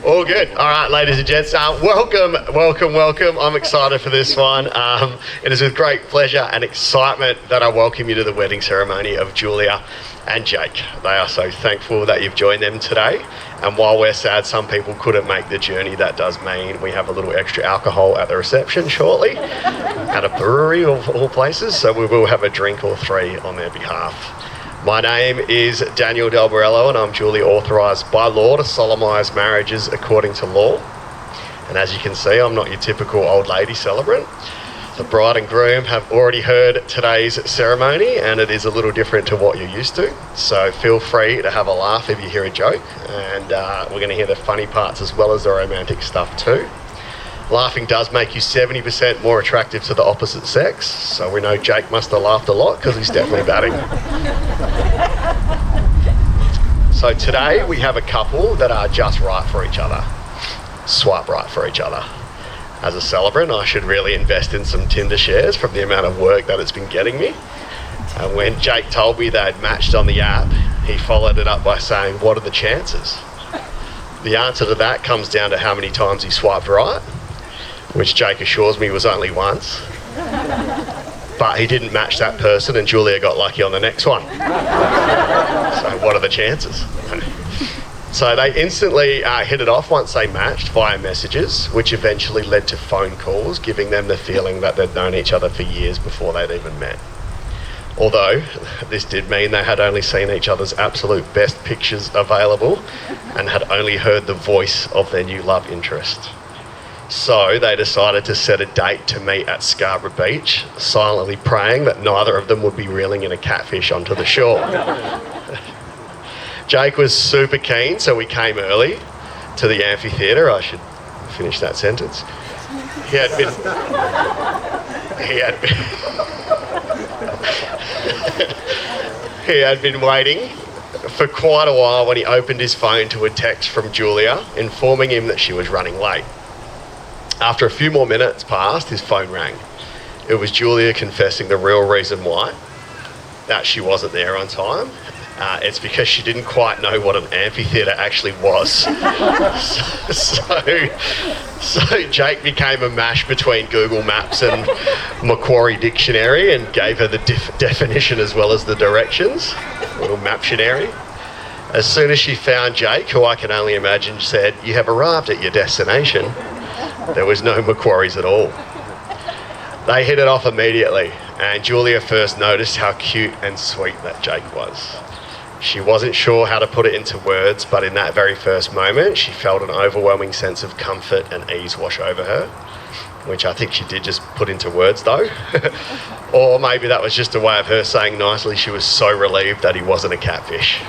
All good. All right, ladies and gents, welcome. I'm excited for this one. It is with great pleasure and excitement that I welcome you to the wedding ceremony of Julia and Jake. They are so thankful that you've joined them today. And while we're sad some people couldn't make the journey, that does mean we have a little extra alcohol at the reception shortly at a brewery of all places. So we will have a drink or three on their behalf. My name is Daniel Delby and I'm duly authorised by law to solemnise marriages according to law. And as you can see, I'm not your typical old lady celebrant. The bride and groom have already heard today's ceremony and it is a little different to what you're used to. So feel free to have a laugh if you hear a joke, and we're going to hear the funny parts as well as the romantic stuff too. Laughing does make you 70% more attractive to the opposite sex, so we know Jake must have laughed a lot because he's definitely batting. So today we have a couple that are just right for each other. Swipe right for each other. As a celebrant, I should really invest in some Tinder shares from the amount of work that it's been getting me. And when Jake told me they'd matched on the app, he followed it up by saying, "What are the chances?" The answer to that comes down to how many times he swiped right, which Jake assures me was only once. But he didn't match that person and Julia got lucky on the next one. So what are the chances? So they instantly hit it off once they matched via messages, which eventually led to phone calls, giving them the feeling that they'd known each other for years before they'd even met. Although this did mean they had only seen each other's absolute best pictures available and had only heard the voice of their new love interest. So they decided to set a date to meet at Scarborough Beach, silently praying that neither of them would be reeling in a catfish onto the shore. Jake was super keen, so we came early to the amphitheatre. I should finish that sentence. He had been waiting for quite a while when he opened his phone to a text from Julia informing him that she was running late. After a few more minutes passed, his phone rang. It was Julia confessing the real reason why, that she wasn't there on time. It's because she didn't quite know what an amphitheatre actually was. So Jake became a mash between Google Maps and Macquarie Dictionary and gave her the definition as well as the directions, little maptionary. As soon as she found Jake, who I can only imagine said, "You have arrived at your destination," there was no Macquaries at all. They hit it off immediately, and Julia first noticed how cute and sweet that Jake was. She wasn't sure how to put it into words, but in that very first moment, she felt an overwhelming sense of comfort and ease wash over her, which I think she did just put into words though. Or maybe that was just a way of her saying nicely she was so relieved that he wasn't a catfish.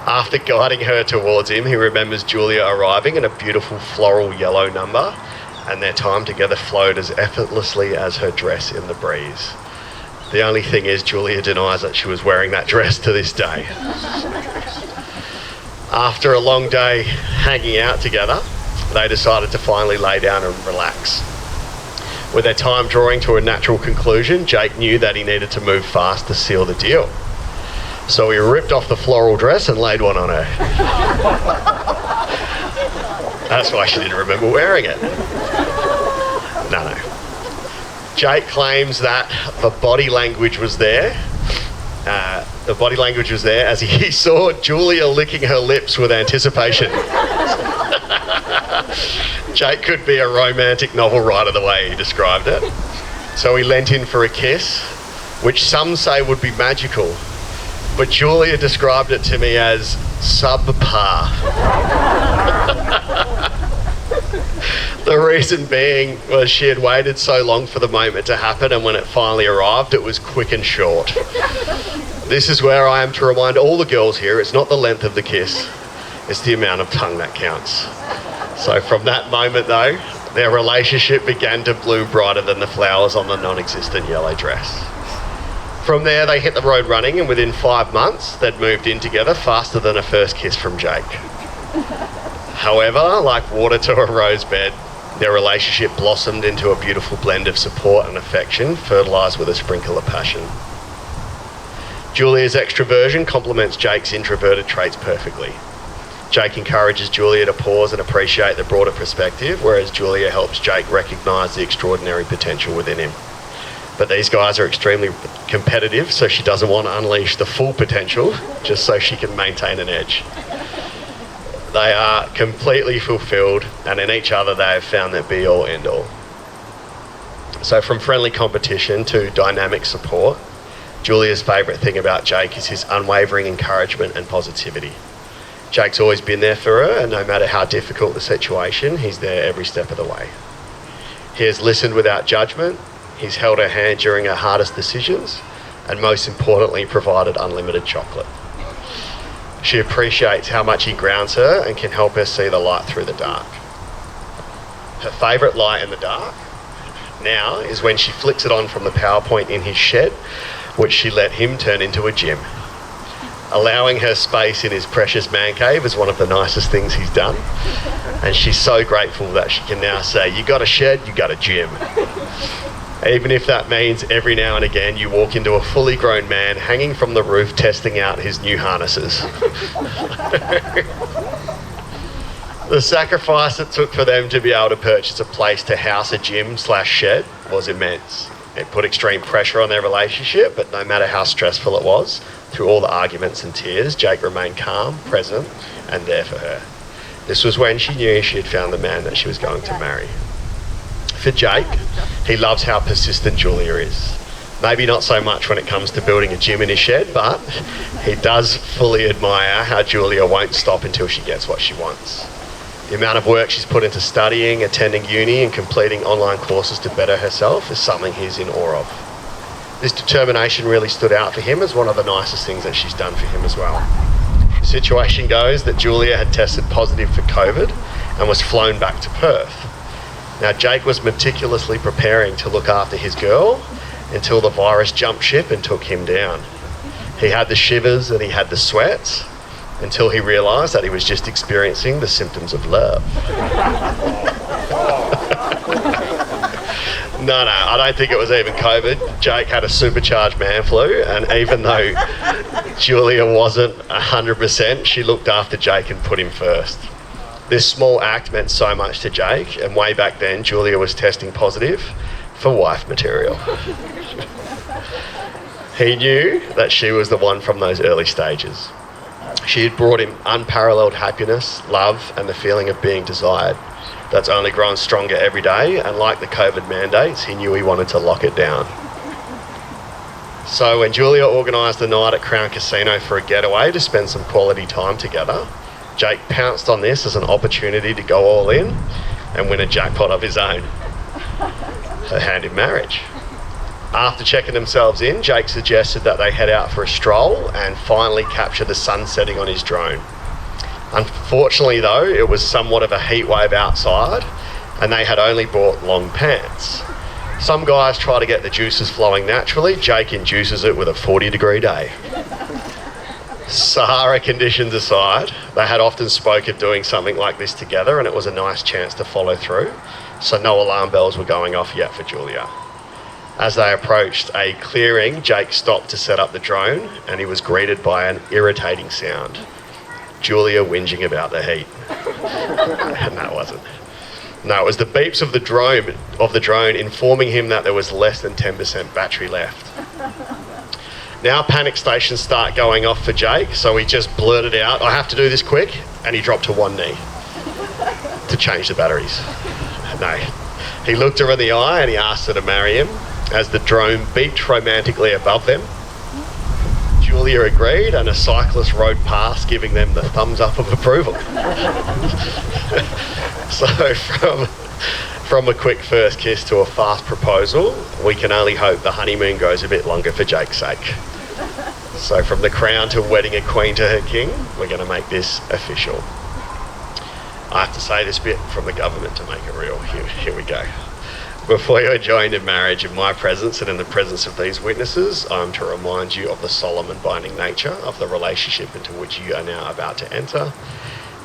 After guiding her towards him, he remembers Julia arriving in a beautiful floral yellow number, and their time together flowed as effortlessly as her dress in the breeze. The only thing is, Julia denies that she was wearing that dress to this day. After a long day hanging out together, they decided to finally lay down and relax. With their time drawing to a natural conclusion, Jake knew that he needed to move fast to seal the deal. So he ripped off the floral dress and laid one on her. That's why she didn't remember wearing it. No. Jake claims that the body language was there. As he saw Julia licking her lips with anticipation. Jake could be a romantic novel writer the way he described it. So he leant in for a kiss, which some say would be magical. But Julia described it to me as subpar. The reason being was she had waited so long for the moment to happen, and when it finally arrived, it was quick and short. This is where I am to remind all the girls here, it's not the length of the kiss, it's the amount of tongue that counts. So from that moment though, their relationship began to bloom brighter than the flowers on the non-existent yellow dress. From there, they hit the road running, and within 5 months, they'd moved in together faster than a first kiss from Jake. However, like water to a rose bed, their relationship blossomed into a beautiful blend of support and affection, fertilised with a sprinkle of passion. Julia's extroversion complements Jake's introverted traits perfectly. Jake encourages Julia to pause and appreciate the broader perspective, whereas Julia helps Jake recognise the extraordinary potential within him. But these guys are extremely competitive, so she doesn't want to unleash the full potential just so she can maintain an edge. They are completely fulfilled, and in each other they have found their be-all, end-all. So from friendly competition to dynamic support, Julia's favourite thing about Jake is his unwavering encouragement and positivity. Jake's always been there for her, and no matter how difficult the situation, he's there every step of the way. He has listened without judgment, he's held her hand during her hardest decisions, and most importantly, provided unlimited chocolate. She appreciates how much he grounds her and can help her see the light through the dark. Her favourite light in the dark now is when she flicks it on from the PowerPoint in his shed, which she let him turn into a gym. Allowing her space in his precious man cave is one of the nicest things he's done, and she's so grateful that she can now say, you got a shed, you got a gym. Even if that means every now and again you walk into a fully grown man hanging from the roof testing out his new harnesses. The sacrifice it took for them to be able to purchase a place to house a gym/shed was immense. It put extreme pressure on their relationship, but no matter how stressful it was, through all the arguments and tears, Jake remained calm, present, and there for her. This was when she knew she had found the man that she was going to marry. For Jake, he loves how persistent Julia is. Maybe not so much when it comes to building a gym in his shed, but he does fully admire how Julia won't stop until she gets what she wants. The amount of work she's put into studying, attending uni, and completing online courses to better herself is something he's in awe of. This determination really stood out for him as one of the nicest things that she's done for him as well. The situation goes that Julia had tested positive for COVID and was flown back to Perth. Now, Jake was meticulously preparing to look after his girl until the virus jumped ship and took him down. He had the shivers and he had the sweats until he realised that he was just experiencing the symptoms of love. No, I don't think it was even COVID. Jake had a supercharged man flu, and even though Julia wasn't 100%, she looked after Jake and put him first. This small act meant so much to Jake, and way back then, Julia was testing positive for wife material. He knew that she was the one from those early stages. She had brought him unparalleled happiness, love, and the feeling of being desired. That's only grown stronger every day, and like the COVID mandates, he knew he wanted to lock it down. So when Julia organised a night at Crown Casino for a getaway to spend some quality time together, Jake pounced on this as an opportunity to go all in and win a jackpot of his own. Her hand in marriage. After checking themselves in, Jake suggested that they head out for a stroll and finally capture the sun setting on his drone. Unfortunately though, it was somewhat of a heat wave outside and they had only brought long pants. Some guys try to get the juices flowing naturally. Jake induces it with a 40-degree day. Sahara conditions aside, they had often spoke of doing something like this together, and it was a nice chance to follow through, so no alarm bells were going off yet for Julia. As they approached a clearing, Jake stopped to set up the drone, and he was greeted by an irritating sound. Julia whinging about the heat. And that wasn't. No, it was the beeps of the drone informing him that there was less than 10% battery left. Now panic stations start going off for Jake, so he just blurted out, I have to do this quick, and he dropped to one knee to change the batteries. No. He looked her in the eye and he asked her to marry him as the drone beeped romantically above them. Julia agreed and a cyclist rode past, giving them the thumbs up of approval. So from a quick first kiss to a fast proposal, we can only hope the honeymoon goes a bit longer for Jake's sake. So from the crown to wedding a queen to her king, we're going to make this official. I have to say this bit from the government to make it real. Here we go. Before you are joined in marriage in my presence and in the presence of these witnesses, I am to remind you of the solemn and binding nature of the relationship into which you are now about to enter.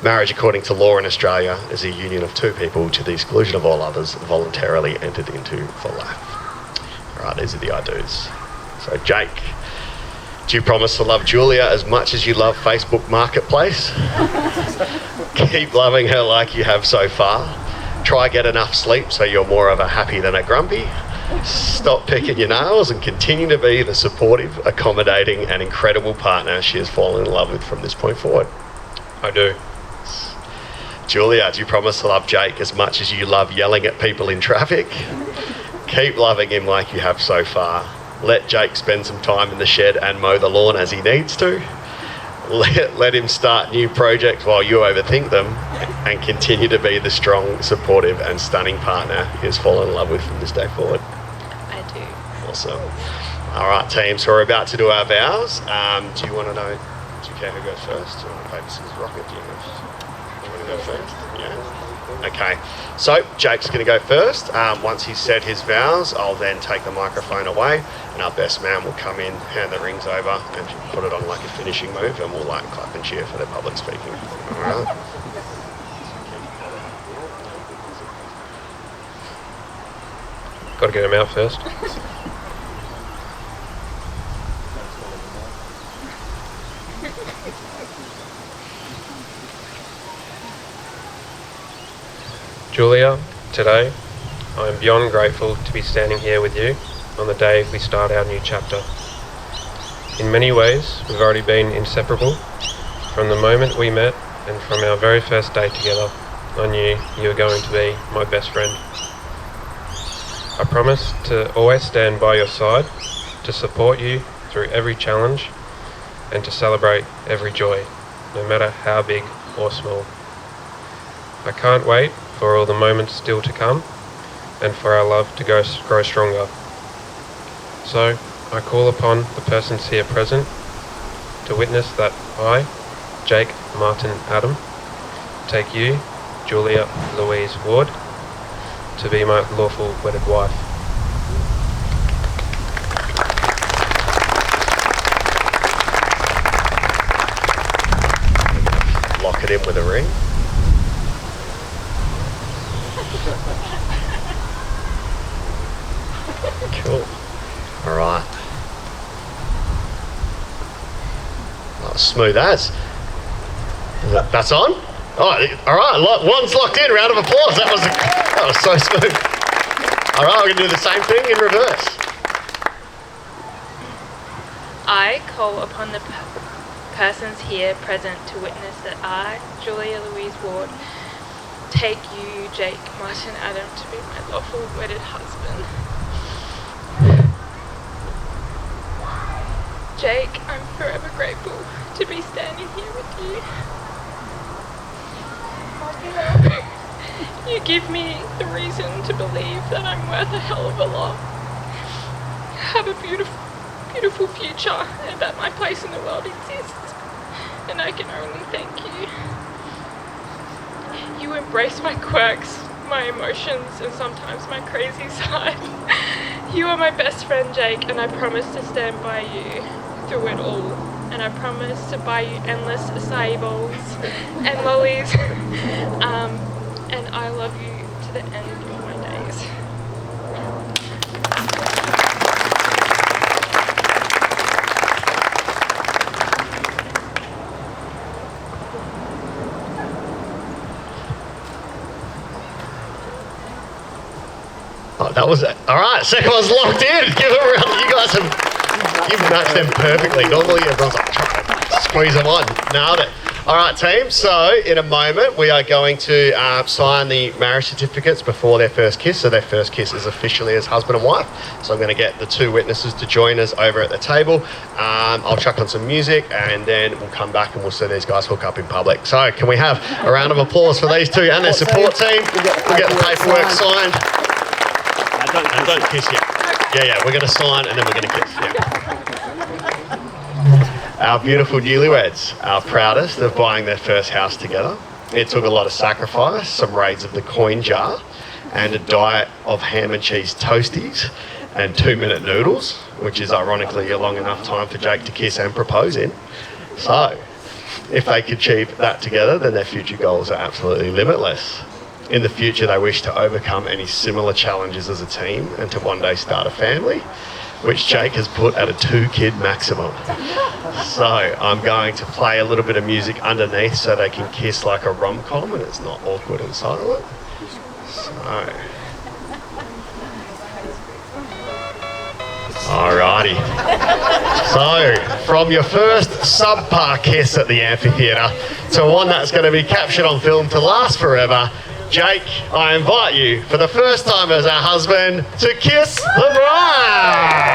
Marriage, according to law in Australia, is a union of two people to the exclusion of all others, voluntarily entered into for life. All right, these are the I do's. So Jake, Do you promise to love Julia as much as you love Facebook Marketplace? Keep loving her like you have so far. Try get enough sleep so you're more of a happy than a grumpy. Stop picking your nails and continue to be the supportive, accommodating and incredible partner she has fallen in love with from this point forward. I do. Julia, do you promise to love Jake as much as you love yelling at people in traffic? Keep loving him like you have so far. Let Jake spend some time in the shed and mow the lawn as he needs to. Let him start new projects while you overthink them, and continue to be the strong, supportive and stunning partner he has fallen in love with from this day forward. I do. Awesome. All right, team, so we're about to do our vows. Do you want to know, do you care who goes first? Do you want to paper, scissors, rock it? Do you want to go first? Yeah. Okay, so Jake's going to go first. Once he's said his vows, I'll then take the microphone away and our best man will come in, hand the rings over and put it on like a finishing move, and we'll like clap and cheer for the public speaking. All right. Got to get him out first. Julia, today I am beyond grateful to be standing here with you on the day we start our new chapter. In many ways, we've already been inseparable. From the moment we met and from our very first day together, I knew you were going to be my best friend. I promise to always stand by your side, to support you through every challenge, and to celebrate every joy, no matter how big or small. I can't wait for all the moments still to come, and for our love to grow stronger. So, I call upon the persons here present to witness that I, Jake Martin Adam, take you, Julia Louise Ward, to be my lawful wedded wife. Lock it in with a ring. Cool. All right. Oh, smooth as. That's on? Oh, all right. One's locked in. Round of applause. That was so smooth. All right, we're going to do the same thing in reverse. I call upon the persons here present to witness that I, Julia Louise Ward, take you, Jake Martin Adam, to be my lawful wedded husband. Jake, I'm forever grateful to be standing here with you. You give me the reason to believe that I'm worth a hell of a lot. Have a beautiful future, and that my place in the world exists. And I can only thank you. You embrace my quirks, my emotions, and sometimes my crazy side. You are my best friend, Jake, and I promise to stand by you through it all. And I promise to buy you endless acai bowls and lollies. And I love you to the end of my days. Oh, that was it. All right, second one's locked in. Give it a round. You guys have, you've matched them perfectly. Normally everyone's like trying to squeeze them on. Nailed it. All right, team. So in a moment, we are going to sign the marriage certificates before their first kiss. So their first kiss is officially as husband and wife. So I'm going to get the two witnesses to join us over at the table. I'll chuck on some music and then we'll come back and we'll see these guys hook up in public. So can we have a round of applause for these two and their support team? We'll get the paperwork signed. Don't kiss yet. Yeah, we're going to sign and then we're going to kiss. Yeah. Our beautiful newlyweds are proudest of buying their first house together. It took a lot of sacrifice, some raids of the coin jar, and a diet of ham and cheese toasties and 2-minute noodles, which is ironically a long enough time for Jake to kiss and propose in. So, if they could achieve that together, then their future goals are absolutely limitless. In the future, they wish to overcome any similar challenges as a team and to one day start a family. which Jake has put at a 2-kid maximum. So I'm going to play a little bit of music underneath so they can kiss like a rom-com and it's not awkward and silent. So, alrighty. So, from your first subpar kiss at the amphitheatre to one that's going to be captured on film to last forever, Jake, I invite you for the first time as our husband to kiss the bride.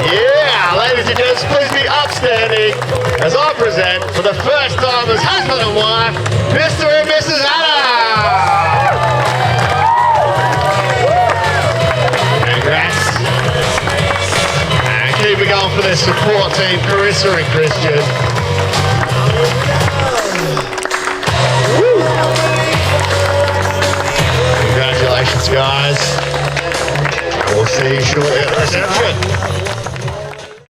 Yeah, ladies and gents, please be upstanding as I present for the first time as husband and wife, Mr. and Mrs. Adams. Congrats. And keep it going for their support team, Carissa and Christian. Congratulations, guys. We'll see you shortly at the reception.